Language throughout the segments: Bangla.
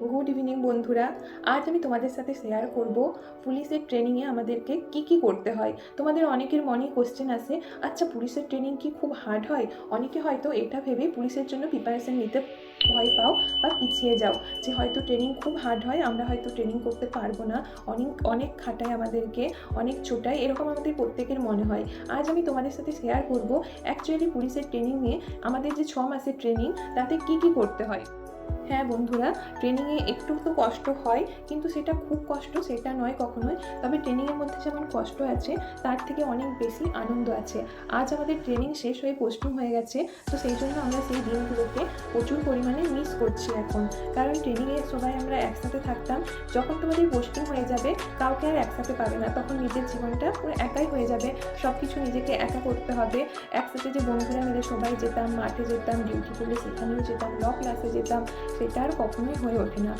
গুড ইভিনিং বন্ধুরা। আজ আমি তোমাদের সাথে শেয়ার করব পুলিশের ট্রেনিংয়ে আমাদেরকে কি করতে হয়। তোমাদের অনেকের মনে কোশ্চেন আসে, আচ্ছা পুলিশের ট্রেনিং কি খুব হার্ড হয়? অনেকে হয়তো এটা ভেবে পুলিশের জন্য প্রিপারেশন নিতে ভয় পাও বা পিছিয়ে যাও, যে হয়তো ট্রেনিং খুব হার্ড হয়, আমরা হয়তো ট্রেনিং করতে পারবো না, অনেক অনেক খাটায় আমাদেরকে, অনেক ছোটায়, এরকম আমাদের প্রত্যেকের মনে হয়। আজ আমি তোমাদের সাথে শেয়ার করব অ্যাকচুয়ালি পুলিশের ট্রেনিং নিয়ে আমাদের যে 6 মাসের ট্রেনিং, তাতে কি করতে হয়। হ্যাঁ বন্ধুরা, ট্রেনিংয়ে একটু তো কষ্ট হয়, কিন্তু সেটা খুব কষ্ট সেটা নয় কখনোই। তবে ট্রেনিংয়ের মধ্যে যেমন কষ্ট আছে, তার থেকে অনেক বেশি আনন্দ আছে। আজ আমাদের ট্রেনিং শেষ হয়ে পোস্টিং হয়ে গেছে, তো সেই জন্য আমরা সেই দিনগুলোকে প্রচুর পরিমাণে মিস করছি এখন। কারণ ট্রেনিংয়ে সবাই আমরা একসাথে থাকতাম। যখন তোমাদের পোস্টিং হয়ে যাবে, কাউকে আর একসাথে পাবে না, তখন নিজের জীবনটা পুরো একাই হয়ে যাবে, সব কিছু নিজেকে একা করতে হবে। একসাথে যে বন্ধুরা মিলে সবাই যেতাম, মাঠে যেতাম, ডিউটি করলে সেখানেও যেতাম, ল ক্লাসে যেতাম, সেটা আর কখনোই হয়ে ওঠে না।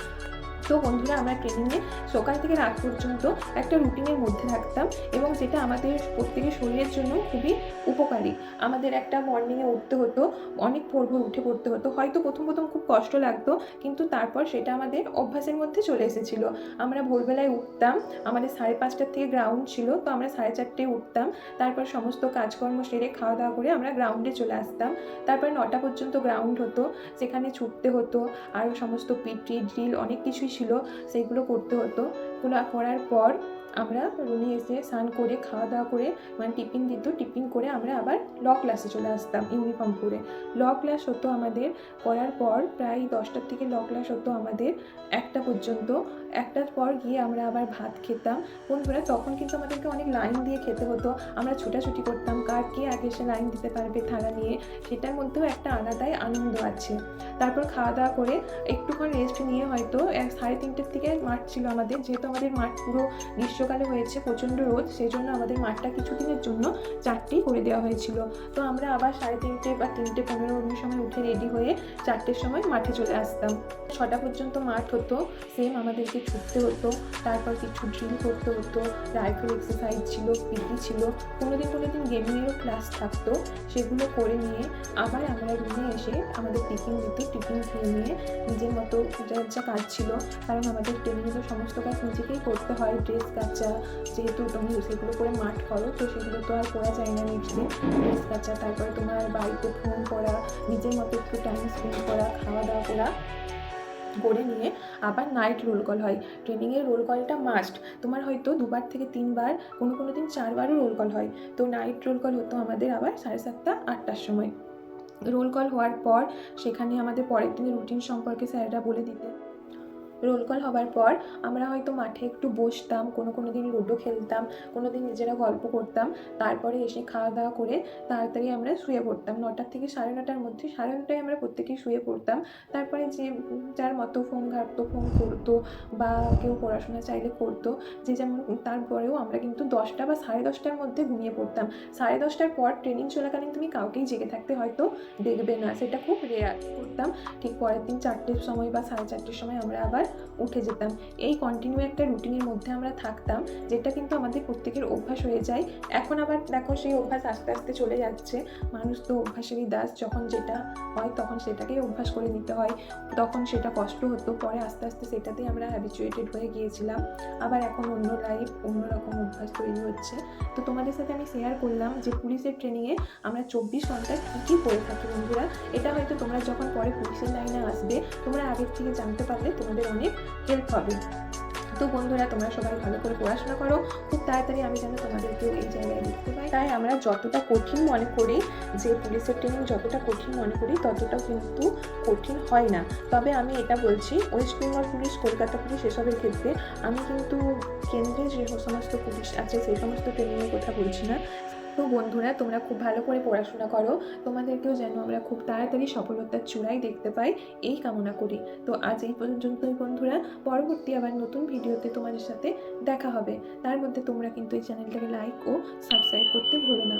তো বন্ধুরা, আমরা ট্রেনিংয়ে সকাল থেকে রাত পর্যন্ত একটা রুটিনের মধ্যে থাকতাম, এবং যেটা আমাদের প্রত্যেকের শরীরের জন্য খুবই উপকারী। আমাদের একটা মর্নিংয়ে উঠতে হতো, অনেক ভোর উঠে পড়তে হতো। হয়তো প্রথম খুব কষ্ট লাগতো, কিন্তু তারপর সেটা আমাদের অভ্যাসের মধ্যে চলে এসেছিলো। আমরা ভোরবেলায় উঠতাম, আমাদের 5:30টার থেকে গ্রাউন্ড ছিল, তো আমরা 4:30টায় উঠতাম। তারপর সমস্ত কাজকর্ম সেরে খাওয়া দাওয়া করে আমরা গ্রাউন্ডে চলে আসতাম। তারপর 9টা পর্যন্ত গ্রাউন্ড হতো, সেখানে ছুটতে হতো, আরও সমস্ত পিটি ড্রিল অনেক কিছুই ছিল, সেইগুলো করতে হতো। এগুলো করার পর আমরা রুমে এসে স্নান করে খাওয়া দাওয়া করে, মানে টিফিন দিত, টিফিন করে আমরা আবার ল ক্লাসে চলে আসতাম ইউনিফর্ম পরে। ল ক্লাস হতো আমাদের, করার পর প্রায় 10টার থেকে ল ক্লাস হতো আমাদের 1টা পর্যন্ত। 1টার পর গিয়ে আমরা আবার ভাত খেতাম। বন্ধুরা, তখন কিন্তু আমাদেরকে অনেক লাইন দিয়ে খেতে হতো, আমরা ছোটাছুটি করতাম, কার কে আগে এসে লাইন দিতে পারবে থালা নিয়ে, সেটার মধ্যেও একটা আলাদাই আনন্দ আছে। তারপর খাওয়া দাওয়া করে একটুক্ষণ রেস্ট নিয়ে হয়তো 3:30টার থেকে মাঠ ছিল আমাদের, যেহেতু আমাদের মাঠ পুরো গ্রীষ্মকালে হয়েছে, প্রচণ্ড রোদ, সেই জন্য আমাদের মাঠটা কিছুদিনের জন্য 4টেই করে দেওয়া হয়েছিল। তো আমরা আবার 3:30 বা 3:15 সময় উঠে রেডি হয়ে 4টের সময় মাঠে চলে আসতাম। 6টা পর্যন্ত মাঠ হতো, সেম আমাদেরকে ছুটতে হতো, তারপর কিছু ড্রিল করতে হতো, রাইফেল এক্সারসাইজ ছিল, পিটি ছিল, কোনোদিন গেমিংয়েরও ক্লাস থাকতো। সেগুলো করে নিয়ে আবার আমরা রুমে এসে আমাদের টিফিন দিত, টিফিন খেয়ে নিয়ে নিজের মতো যা কাজ ছিল, কারণ আমাদের ট্রেনিংয়ে তো সমস্ত কাজ নিজেকেই করতে হয়, ড্রেস কাচা, যেহেতু তুমি সেগুলো করে মাঠ করো, তো সেগুলো তো আর করা যায় না নেক্সট দিন। ড্রেস কাচা, তারপরে তোমার বাড়িতে ফোন করা, নিজের মতো একটু টাইম স্পেন্ড করা, খাওয়া দাওয়া করা করে নিয়ে আবার নাইট রোল কল হয়। ট্রেনিংয়ের রোল কলটা মাস্ট, তোমার হয়তো 2বার থেকে 3বার, কোনো দিন 4বারও রোল কল হয়। তো নাইট রোল কল হতো আমাদের আবার 7:30 8টার সময়। রোল কল হওয়ার পর সেখানে আমাদের পরের দিনের রুটিন সম্পর্কে স্যারেরা বলে দিতেন। রোল কল হবার পর আমরা হয়তো মাঠে একটু বসতাম, কোনো দিন লুডো খেলতাম, কোনো দিন নিজেরা গল্প করতাম। তারপরে এসে খাওয়া দাওয়া করে তাড়াতাড়ি আমরা শুয়ে পড়তাম। 9টা থেকে 9:30টার মধ্যে, 9:30টায় আমরা প্রত্যেকেই শুয়ে পড়তাম। তারপরে যে যার মতো ফোন ঘাঁটতো, ফোন করতো, বা কেউ পড়াশোনা চাইলে করতো, যে যেমন। তারপরেও আমরা কিন্তু 10টা বা 10:30টার মধ্যে ঘুমিয়ে পড়তাম। 10:30টার পর ট্রেনিং চলাকালীন তুমি কাউকেই জেগে থাকতে হয়তো দেখবে না, সেটা খুব রেয়ার করতাম। ঠিক পরের দিন 4টের সময় বা 4:30টার সময় আমরা আবার উঠে যেতাম। এই কন্টিনিউ একটা রুটিনের মধ্যে আমরা থাকতাম, যেটা কিন্তু আমাদের প্রত্যেকের অভ্যাস হয়ে যায়। এখন আবার দেখো, সেই অভ্যাস আস্তে আস্তে চলে যাচ্ছে। মানুষ তো অভ্যাসেরই দাস, যখন যেটা হয় তখন সেটাকেই অভ্যাস করে নিতে হয়। তখন সেটা কষ্ট হতো, পরে আস্তে আস্তে সেটাতেই আমরা হ্যাবিচুয়েটেড হয়ে গিয়েছিলাম। আবার এখন অন্য লাইফ, অন্যরকম অভ্যাস তৈরি হচ্ছে। তো তোমাদের সাথে আমি শেয়ার করলাম যে পুলিশের ট্রেনিংয়ে আমরা 24 ঘন্টায় কী করে থাকি বন্ধুরা। এটা হয়তো তোমরা যখন পরে পুলিশের লাইনে আসবে, তোমরা আগের থেকে জানতে পারলে তোমাদের অনেক হেল্প হবে। তো বন্ধুরা, তোমরা সবাই ভালো করে পড়াশোনা করো, খুব তাড়াতাড়ি আমি যেন তোমাদেরকেও এই জায়গায় দেখতে পাই। তাই আমরা যতটা কঠিন মনে করি, যে পুলিশের ট্রেনিং যতটা কঠিন মনে করি, ততটাও কিন্তু কঠিন হয় না। তবে আমি এটা বলছি, West Bengal police, Kolkata police, এসবের ক্ষেত্রে আমি কিন্তু কেন্দ্রে যে সমস্ত পুলিশ আছে সেই সমস্ত ট্রেনিংয়ের কথা বলছি না। তো বন্ধুরা, তোমরা খুব ভালো করে পড়াশোনা করো, তোমাদেরকেও যেন আমরা খুব তাড়াতাড়ি সফলতার চূড়ায় দেখতে পাই, এই কামনা করি। তো আজ এই পর্যন্তই বন্ধুরা, পরবর্তী আবার নতুন ভিডিওতে তোমাদের সাথে দেখা হবে। তার মধ্যে তোমরা কিন্তু এই চ্যানেলটাকে লাইক ও সাবস্ক্রাইব করতে ভুলো না।